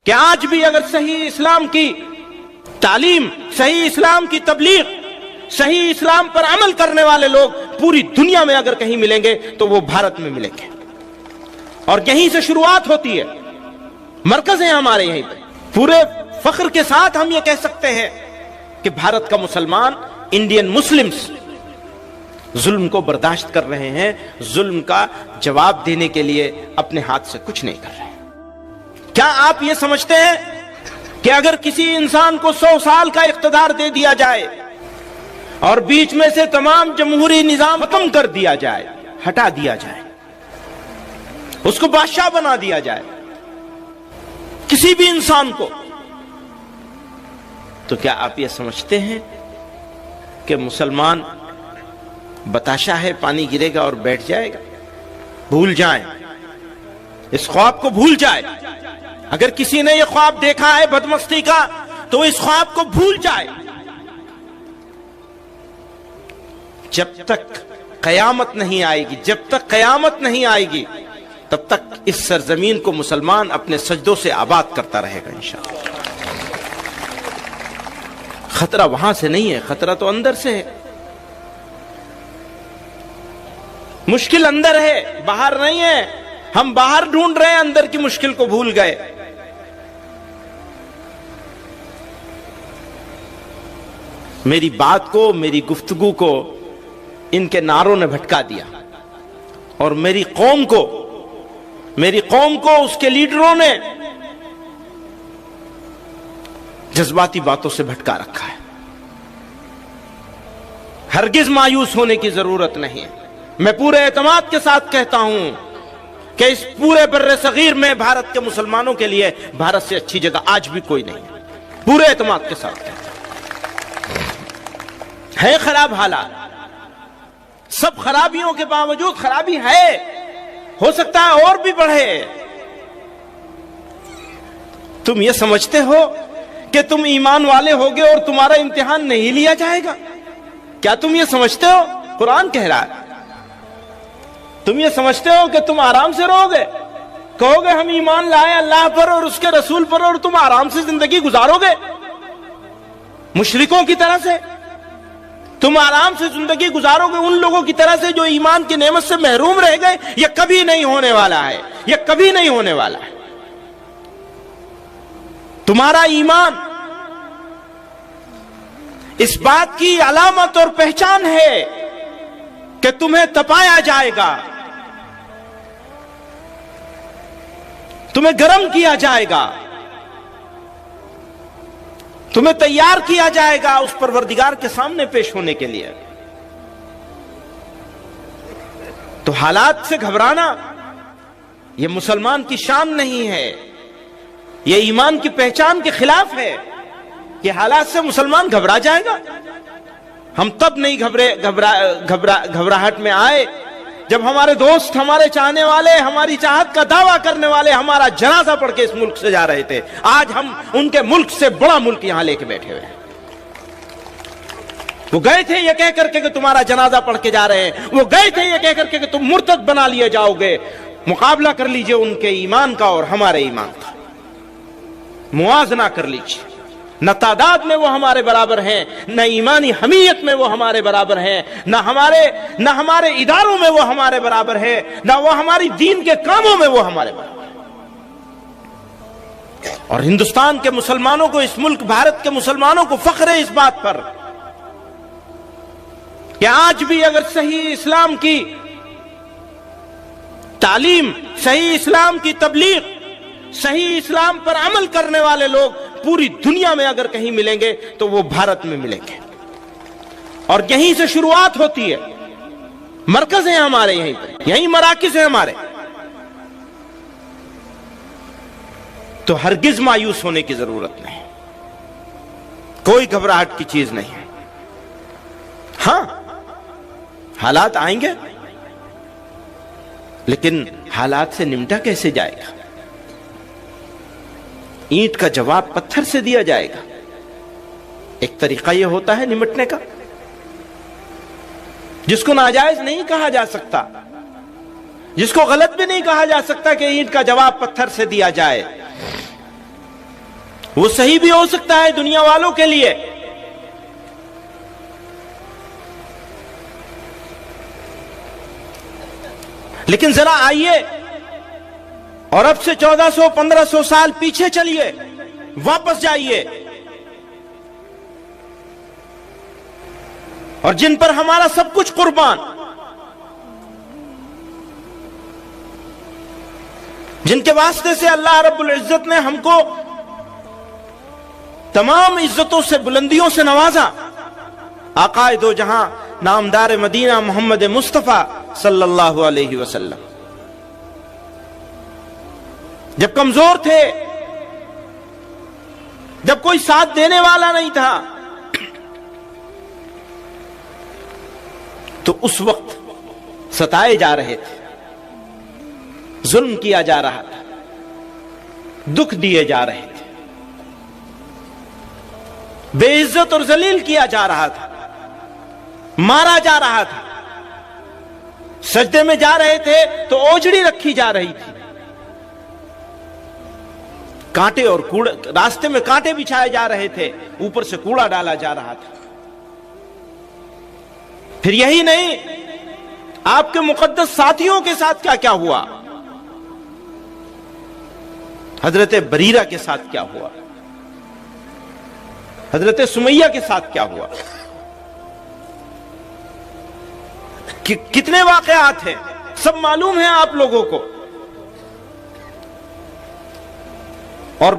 کہ آج بھی اگر صحیح اسلام کی تعلیم، صحیح اسلام کی تبلیغ، صحیح اسلام پر عمل کرنے والے لوگ پوری دنیا میں اگر کہیں ملیں گے تو وہ بھارت میں ملیں گے، اور یہیں سے شروعات ہوتی ہے، مرکز ہے ہمارے یہیں پہ۔ پورے فخر کے ساتھ ہم یہ کہہ سکتے ہیں کہ بھارت کا مسلمان، انڈین مسلمز ظلم کو برداشت کر رہے ہیں، ظلم کا جواب دینے کے لیے اپنے ہاتھ سے کچھ نہیں کر رہے۔ کیا آپ یہ سمجھتے ہیں کہ اگر کسی انسان کو 100 سال کا اقتدار دے دیا جائے اور بیچ میں سے تمام جمہوری نظام ختم کر دیا جائے، ہٹا دیا جائے، اس کو بادشاہ بنا دیا جائے کسی بھی انسان کو، تو کیا آپ یہ سمجھتے ہیں کہ مسلمان بتاشا ہے، پانی گرے گا اور بیٹھ جائے گا؟ بھول جائیں، اس خواب کو بھول جائے۔ اگر کسی نے یہ خواب دیکھا ہے بدمستی کا تو اس خواب کو بھول جائے۔ جب تک قیامت نہیں آئے گی، جب تک قیامت نہیں آئے گی، تب تک اس سرزمین کو مسلمان اپنے سجدوں سے آباد کرتا رہے گا انشاءاللہ۔ خطرہ وہاں سے نہیں ہے، خطرہ تو اندر سے ہے۔ مشکل اندر ہے، باہر نہیں ہے۔ ہم باہر ڈھونڈ رہے ہیں، اندر کی مشکل کو بھول گئے۔ میری بات کو، میری گفتگو کو ان کے نعروں نے بھٹکا دیا، اور میری قوم کو اس کے لیڈروں نے جذباتی باتوں سے بھٹکا رکھا ہے۔ ہرگز مایوس ہونے کی ضرورت نہیں ہے۔ میں پورے اعتماد کے ساتھ کہتا ہوں کہ اس پورے بر صغیر میں بھارت کے مسلمانوں کے لیے بھارت سے اچھی جگہ آج بھی کوئی نہیں ہے۔ پورے اعتماد کے ساتھ کہتا ہوں۔ ہے خراب حالات، سب خرابیوں کے باوجود خرابی ہے، ہو سکتا ہے اور بھی بڑھے۔ تم یہ سمجھتے ہو کہ تم ایمان والے ہوگے اور تمہارا امتحان نہیں لیا جائے گا؟ کیا تم یہ سمجھتے ہو؟ قرآن کہہ رہا ہے۔ تم یہ سمجھتے ہو کہ تم آرام سے رہو گے؟ کہو گے ہم ایمان لائے اللہ پر اور اس کے رسول پر، اور تم آرام سے زندگی گزارو گے مشرکوں کی طرح سے؟ تم آرام سے زندگی گزارو گے ان لوگوں کی طرح سے جو ایمان کی نعمت سے محروم رہ گئے؟ یہ کبھی نہیں ہونے والا ہے، یہ کبھی نہیں ہونے والا ہے۔ تمہارا ایمان اس بات کی علامت اور پہچان ہے کہ تمہیں تپایا جائے گا، تمہیں گرم کیا جائے گا، تمہیں تیار کیا جائے گا اس پروردگار کے سامنے پیش ہونے کے لیے۔ تو حالات سے گھبرانا یہ مسلمان کی شان نہیں ہے، یہ ایمان کی پہچان کے خلاف ہے کہ حالات سے مسلمان گھبرا جائے گا۔ ہم تب نہیں گھبراہٹ میں آئے جب ہمارے دوست، ہمارے چاہنے والے، ہماری چاہت کا دعویٰ کرنے والے ہمارا جنازہ پڑھ کے اس ملک سے جا رہے تھے۔ آج ہم ان کے ملک سے بڑا ملک یہاں لے کے بیٹھے ہوئے ہیں۔ وہ گئے تھے یہ کہہ کر کے کہ تمہارا جنازہ پڑھ کے جا رہے ہیں، وہ گئے تھے یہ کہہ کر کے کہ تم مرتد بنا لیے جاؤ گے۔ مقابلہ کر لیجئے ان کے ایمان کا اور ہمارے ایمان کا، موازنہ کر لیجئے۔ نہ تعداد میں وہ ہمارے برابر ہیں، نہ ایمانی حمیت میں وہ ہمارے برابر ہیں، نہ ہمارے اداروں میں وہ ہمارے برابر ہیں، نہ وہ ہماری دین کے کاموں میں وہ ہمارے برابر ہیں۔ اور ہندوستان کے مسلمانوں کو، اس ملک بھارت کے مسلمانوں کو فخر ہے اس بات پر کہ آج بھی اگر صحیح اسلام کی تعلیم، صحیح اسلام کی تبلیغ، صحیح اسلام پر عمل کرنے والے لوگ پوری دنیا میں اگر کہیں ملیں گے تو وہ بھارت میں ملیں گے، اور یہیں سے شروعات ہوتی ہے، مرکز ہیں ہمارے یہیں پہ، یہیں مراکز ہیں ہمارے۔ تو ہرگز مایوس ہونے کی ضرورت نہیں، کوئی گھبراہٹ کی چیز نہیں ہے۔ ہاں حالات آئیں گے، لیکن حالات سے نمٹا کیسے جائے گا؟ اینٹ کا جواب پتھر سے دیا جائے گا۔ ایک طریقہ یہ ہوتا ہے نمٹنے کا جس کو ناجائز نہیں کہا جا سکتا، جس کو غلط بھی نہیں کہا جا سکتا کہ اینٹ کا جواب پتھر سے دیا جائے۔ وہ صحیح بھی ہو سکتا ہے دنیا والوں کے لیے، لیکن ذرا آئیے اور اب سے 1400-1500 سال پیچھے چلیے، واپس جائیے، اور جن پر ہمارا سب کچھ قربان، جن کے واسطے سے اللہ رب العزت نے ہم کو تمام عزتوں سے، بلندیوں سے نوازا، آقائے دو جہاں نامدار مدینہ محمد مصطفیٰ صلی اللہ علیہ وسلم جب کمزور تھے، جب کوئی ساتھ دینے والا نہیں تھا، تو اس وقت ستائے جا رہے تھے، ظلم کیا جا رہا تھا، دکھ دیے جا رہے تھے، بے عزت اور ذلیل کیا جا رہا تھا، مارا جا رہا تھا، سجدے میں جا رہے تھے تو اوجڑی رکھی جا رہی تھی، کانٹے اور کوڑے، راستے میں کانٹے بچھائے جا رہے تھے، اوپر سے کوڑا ڈالا جا رہا تھا۔ پھر یہی نہیں، آپ کے مقدس ساتھیوں کے ساتھ کیا کیا ہوا، حضرت بریرہ کے ساتھ کیا ہوا، حضرت سمیہ کے ساتھ کیا ہوا، کتنے واقعات ہیں، سب معلوم ہیں آپ لوگوں کو۔ اور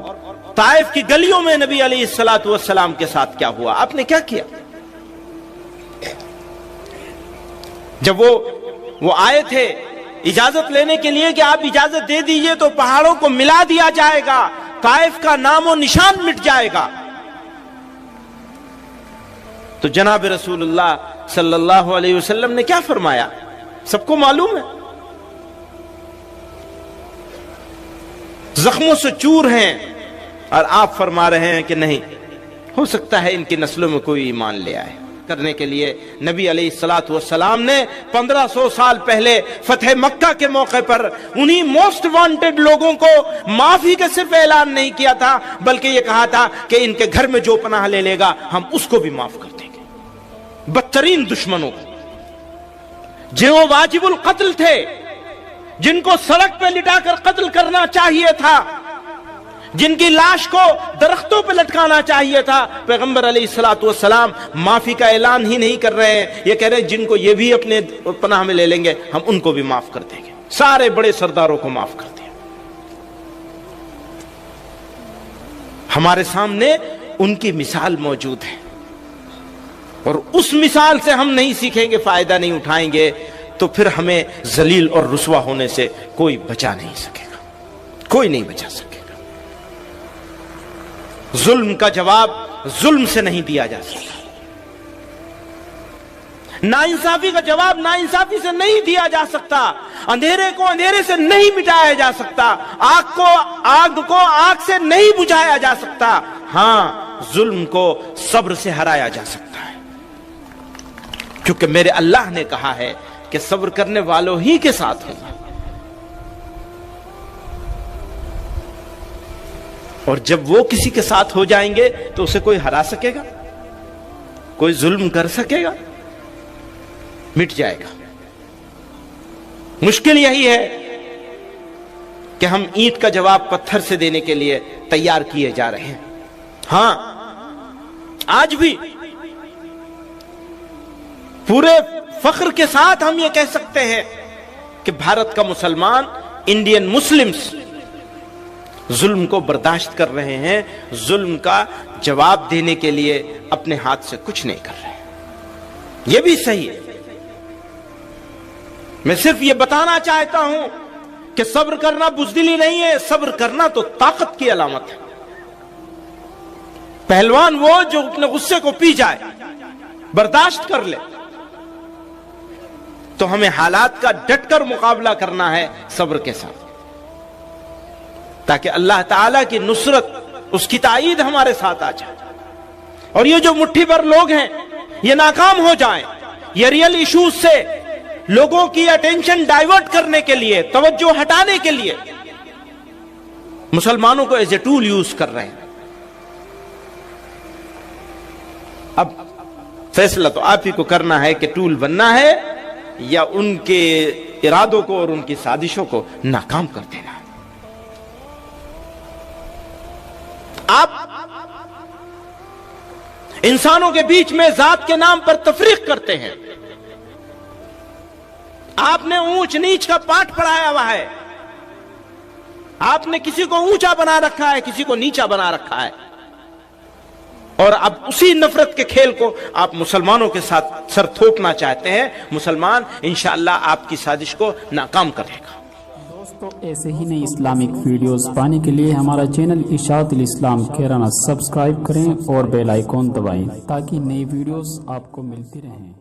طائف کی گلیوں میں نبی علیہ السلام کے ساتھ کیا ہوا، آپ نے کیا کیا؟ جب وہ آئے تھے اجازت لینے کے لیے کہ آپ اجازت دے دیجئے تو پہاڑوں کو ملا دیا جائے گا، طائف کا نام و نشان مٹ جائے گا، تو جناب رسول اللہ صلی اللہ علیہ وسلم نے کیا فرمایا؟ سب کو معلوم ہے، زخموں سے چور ہیں، اور آپ فرما رہے ہیں کہ نہیں، ہو سکتا ہے ان کی نسلوں میں کوئی ایمان لے آئے۔ کرنے کے لیے نبی علیہ السلام نے 1500 سال پہلے فتح مکہ کے موقع پر انہی موسٹ وانٹڈ لوگوں کو معافی کا صرف اعلان نہیں کیا تھا، بلکہ یہ کہا تھا کہ ان کے گھر میں جو پناہ لے لے گا ہم اس کو بھی معاف کر دیں گے۔ بدترین دشمنوں کو، جو واجب القتل تھے، جن کو سڑک پہ لٹا کر قتل کرنا چاہیے تھا، جن کی لاش کو درختوں پہ لٹکانا چاہیے تھا، پیغمبر علیہ السلام معافی کا اعلان ہی نہیں کر رہے ہیں، یہ کہہ رہے ہیں جن کو یہ بھی اپنے پناہ میں لے لیں گے ہم ان کو بھی معاف کر دیں گے، سارے بڑے سرداروں کو معاف کر دیں۔ ہمارے سامنے ان کی مثال موجود ہے، اور اس مثال سے ہم نہیں سیکھیں گے، فائدہ نہیں اٹھائیں گے، تو پھر ہمیں ذلیل اور رسوا ہونے سے کوئی بچا نہیں سکے گا، کوئی نہیں بچا سکے گا۔ ظلم کا جواب ظلم سے نہیں دیا جا سکتا، ناانصافی کا جواب ناانصافی سے نہیں دیا جا سکتا، اندھیرے کو اندھیرے سے نہیں مٹایا جا سکتا، آگ کو آگ سے نہیں بجھایا جا سکتا، ہاں ظلم کو صبر سے ہرایا جا سکتا ہے، کیونکہ میرے اللہ نے کہا ہے کہ صبر کرنے والوں ہی کے ساتھ ہوگا۔ اور جب وہ کسی کے ساتھ ہو جائیں گے تو اسے کوئی ہرا سکے گا، کوئی ظلم کر سکے گا؟ مٹ جائے گا۔ مشکل یہی ہے کہ ہم اینٹ کا جواب پتھر سے دینے کے لیے تیار کیے جا رہے ہیں۔ ہاں آج بھی پورے فخر کے ساتھ ہم یہ کہہ سکتے ہیں کہ بھارت کا مسلمان، انڈین مسلمز ظلم کو برداشت کر رہے ہیں، ظلم کا جواب دینے کے لیے اپنے ہاتھ سے کچھ نہیں کر رہے، یہ بھی صحیح ہے۔ میں صرف یہ بتانا چاہتا ہوں کہ صبر کرنا بزدلی نہیں ہے، صبر کرنا تو طاقت کی علامت ہے۔ پہلوان وہ جو اپنے غصے کو پی جائے، برداشت کر لے، تو ہمیں حالات کا ڈٹ کر مقابلہ کرنا ہے صبر کے ساتھ، تاکہ اللہ تعالیٰ کی نصرت، اس کی تائید ہمارے ساتھ آ جائے، اور یہ جو مٹھی بھر لوگ ہیں یہ ناکام ہو جائیں، یہ ریئل ایشوز سے لوگوں کی اٹینشن ڈائیورٹ کرنے کے لیے، توجہ ہٹانے کے لیے مسلمانوں کو ایز اے ٹول یوز کر رہے ہیں۔ اب فیصلہ تو آپ ہی کو کرنا ہے کہ ٹول بننا ہے یا ان کے ارادوں کو اور ان کی سازشوں کو ناکام کر دینا ہے۔ آپ انسانوں کے بیچ میں ذات کے نام پر تفریق کرتے ہیں، آپ نے اونچ نیچ کا پاٹ پڑھایا ہوا ہے، آپ نے کسی کو اونچا بنا رکھا ہے، کسی کو نیچا بنا رکھا ہے، اور اب اسی نفرت کے کھیل کو آپ مسلمانوں کے ساتھ سر تھوپنا چاہتے ہیں۔ مسلمان انشاءاللہ آپ کی سازش کو ناکام کرے گا۔ دوستو ایسے ہی نئی اسلامک ویڈیوز پانے کے لیے ہمارا چینل اشاعت الاسلام کیرانہ سبسکرائب کریں اور بیل آئیکن دبائیں تاکہ نئی ویڈیوز آپ کو ملتی رہیں۔